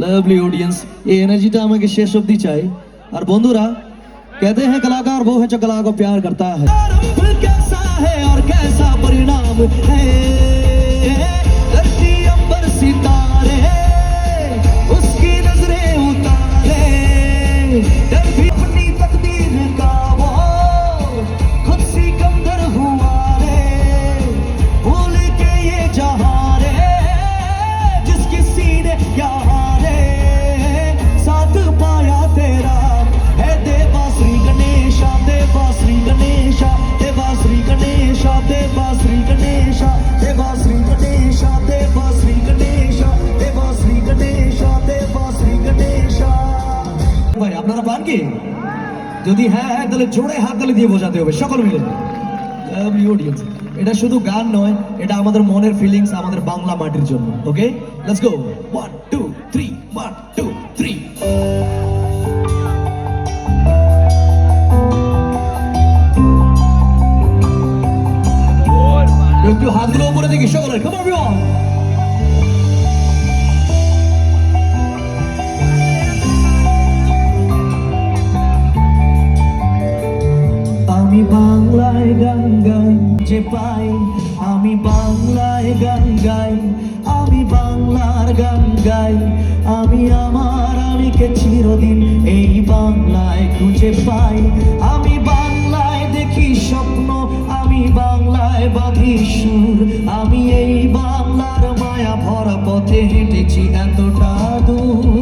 lovely audience ये एनर्जीटा আমাকে শেষ অবধি চাই আর বন্ধুরা कहते हैं कलाकार वो है जो कला को प्यार करता है कैसा है और कैसा परिणाम है धरती अंबर सितारे उसकी नजरें उतारे अपनी तकदीर का वो खुद सिकंदर हुआ रे भूल के ये जहां रे जिसकी सीने यहाँ रे साथ पाया तेरा है देवा श्री गणेशा देवा श्री गणेशा देवा श्री गणेशा देवा श्री गणेशा देवा श्री गणेशा देवा श्री गणेशा देवा श्री गणेशा देवा श्री गणेशा ভাই আপনারা পান কি যদি হ্যাঁ হ্যাঁ তাহলে জোরে হাত তালি দিয়ে বোঝাতে হবে সকল মিলে লাভলি অডিয়েন্স এটা শুধু গান নয় এটা আমাদের মনের ফিলিংস আমাদের বাংলা মাটির জন্য ওকে লেটস গো 1 2 3 1 2 3 একটু হাতগুলো উপরে দেখি সকলের কাম অন এভরিওয়ান আমি বাংলায় গান গাই যে পাই আমি বাংলায় গান গাই আমি বাংলার গান গাই আমি আমার আমিকে চিরদিন এই বাংলায় খুঁজে পাই আমি বাংলায় দেখি স্বপ্ন আমি বাংলায় বাঁধি সুর আমি এই বাংলার মায়া ভরা পথে হেঁটেছি এত